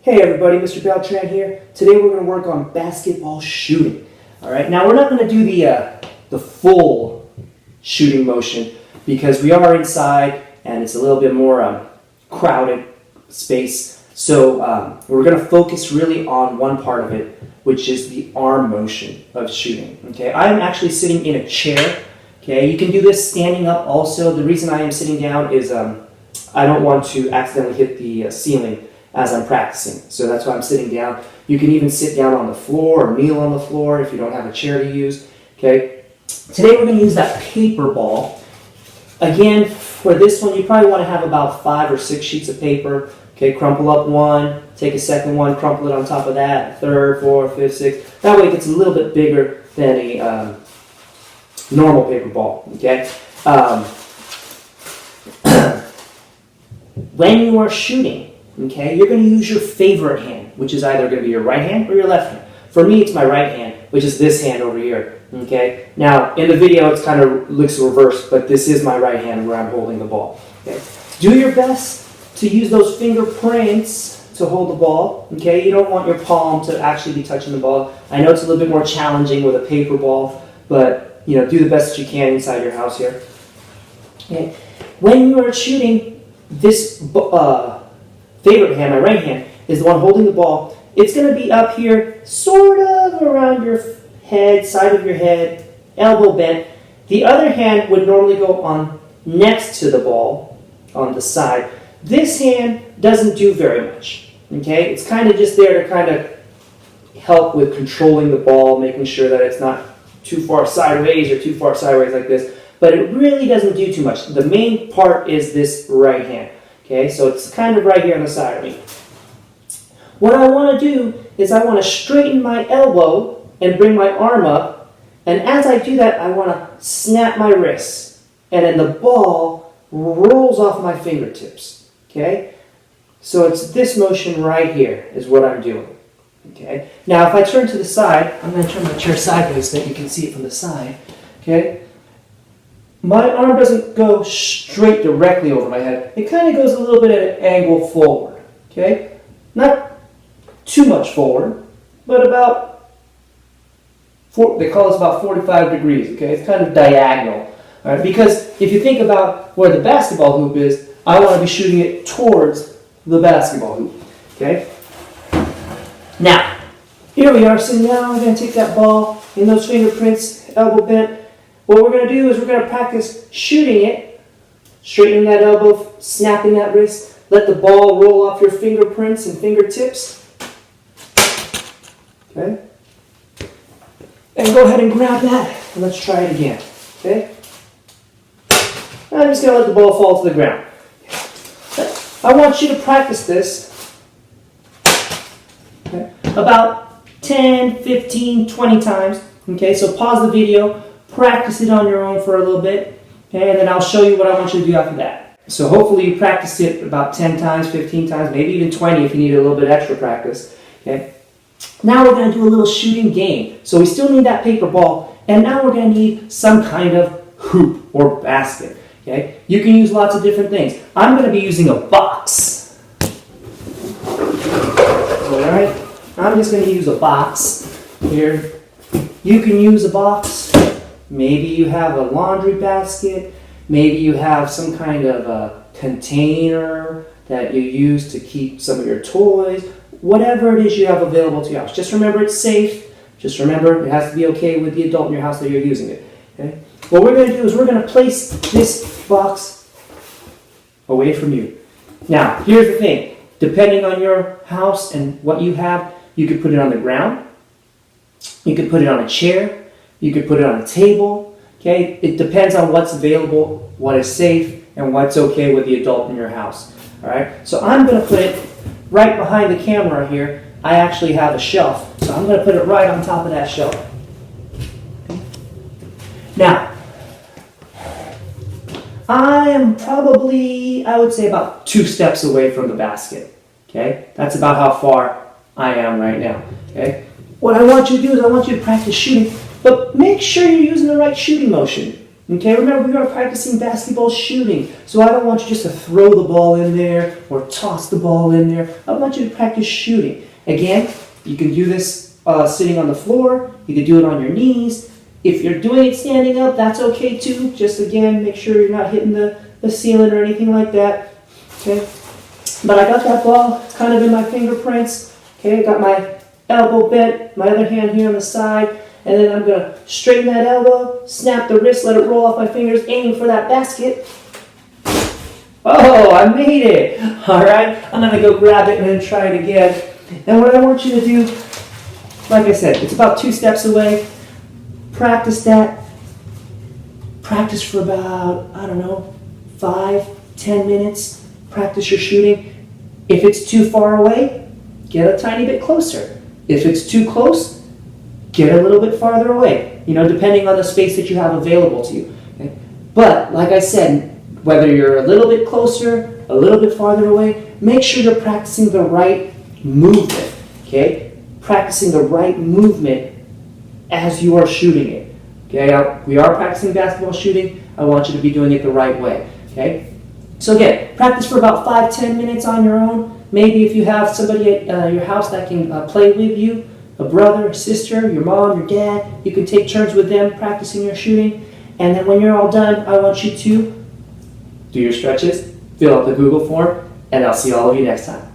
Hey everybody, Mr. Beltran here. Today we're going to work on basketball shooting. All right, now we're not going to do the full shooting motion because we are inside and it's a little bit more crowded space. So we're going to focus really on one part of it, which is the arm motion of shooting. Okay, I'm actually sitting in a chair. Okay, you can do this standing up also. The reason I am sitting down is I don't want to accidentally hit the ceiling as I'm practicing. So that's why I'm sitting down. You can even sit down on the floor or kneel on the floor if you don't have a chair to use. Okay. Today we're going to use that paper ball. Again, for this one, you probably want to have about 5 or 6 sheets of paper. Okay, crumple up one, take a second one, crumple it on top of that, third, fourth, fifth, sixth. That way it gets a little bit bigger than a normal paper ball. Okay. When you are shooting, okay, you're going to use your favorite hand, which is either going to be your right hand or your left hand. For me, it's my right hand, which is this hand over here. Okay. Now, in the video, it kind of looks reversed, but this is my right hand where I'm holding the ball. Okay. Do your best to use those fingerprints to hold the ball. Okay. You don't want your palm to actually be touching the ball. I know it's a little bit more challenging with a paper ball, but do the best that you can inside your house here. Okay. When you are shooting, this favorite hand, my right hand, is the one holding the ball. It's going to be up here, sort of around your head, side of your head, elbow bent. The other hand would normally go on next to the ball, on the side. This hand doesn't do very much. Okay, it's kind of just there to kind of help with controlling the ball, making sure that it's not too far sideways or too far sideways like this. But it really doesn't do too much. The main part is this right hand. Okay, so it's kind of right here on the side of me. What I want to do is I want to straighten my elbow and bring my arm up. And as I do that, I want to snap my wrists. And then the ball rolls off my fingertips. Okay, so it's this motion right here is what I'm doing. Okay, now if I turn to the side, I'm going to turn my chair sideways so that you can see it from the side. Okay. My arm doesn't go straight directly over my head. It kind of goes a little bit at an angle forward. Okay? Not too much forward, but about, they call this about 45 degrees. Okay? It's kind of diagonal. All right? Because if you think about where the basketball hoop is, I want to be shooting it towards the basketball hoop. Okay? Now, here we are. So now I'm going to take that ball in those fingerprints, elbow bent. What we're going to do is we're going to practice shooting it, straightening that elbow, snapping that wrist, let the ball roll off your fingerprints and fingertips. Okay? And go ahead and grab that, and let's try it again. Okay? I'm just going to let the ball fall to the ground. I want you to practice this about 10, 15, 20 times. Okay, so pause the video. Practice it on your own for a little bit, okay, and then I'll show you what I want you to do after that. So hopefully you practiced it about 10 times, 15 times, maybe even 20 if you need a little bit extra practice. Okay. Now we're going to do a little shooting game. So we still need that paper ball, and now we're going to need some kind of hoop or basket. Okay. You can use lots of different things. I'm going to be using a box. All right. I'm just going to use a box here. You can use a box. Maybe you have a laundry basket. Maybe you have some kind of a container that you use to keep some of your toys. Whatever it is you have available to your house. Just remember it's safe. Just remember it has to be okay with the adult in your house that you're using it. Okay? What we're going to do is we're going to place this box away from you. Now, here's the thing. Depending on your house and what you have, you could put it on the ground. You could put it on a chair. You could put it on a table. Okay? It depends on what's available, what is safe, and what's okay with the adult in your house. All right? So I'm going to put it right behind the camera here. I actually have a shelf, so I'm going to put it right on top of that shelf. Now, I am probably, I would say, about 2 steps away from the basket. Okay? That's about how far I am right now. Okay? What I want you to do is I want you to practice shooting, but make sure you're using the right shooting motion. Okay, remember we are practicing basketball shooting, so I don't want you just to throw the ball in there or toss the ball in there. I want you to practice shooting. Again, you can do this sitting on the floor. You can do it on your knees. If you're doing it standing up, that's okay too. Just again, make sure you're not hitting the ceiling or anything like that. Okay, but I got that ball kind of in my fingerprints. Okay, I got my elbow bent, my other hand here on the side, and then I'm going to straighten that elbow, snap the wrist, let it roll off my fingers, aiming for that basket. Oh, I made it! All right, I'm going to go grab it and then try it again. And what I want you to do, like I said, it's about 2 steps away. Practice that. Practice for about, 5-10 minutes. Practice your shooting. If it's too far away, get a tiny bit closer. If it's too close, get a little bit farther away, depending on the space that you have available to you. Okay? But, like I said, whether you're a little bit closer, a little bit farther away, make sure you're practicing the right movement, okay? Practicing the right movement as you are shooting it, okay? We are practicing basketball shooting. I want you to be doing it the right way, okay? So again, practice for about 5-10 minutes on your own. Maybe if you have somebody at your house that can play with you, a brother, a sister, your mom, your dad, you can take turns with them practicing your shooting. And then when you're all done, I want you to do your stretches, fill out the Google form, and I'll see all of you next time.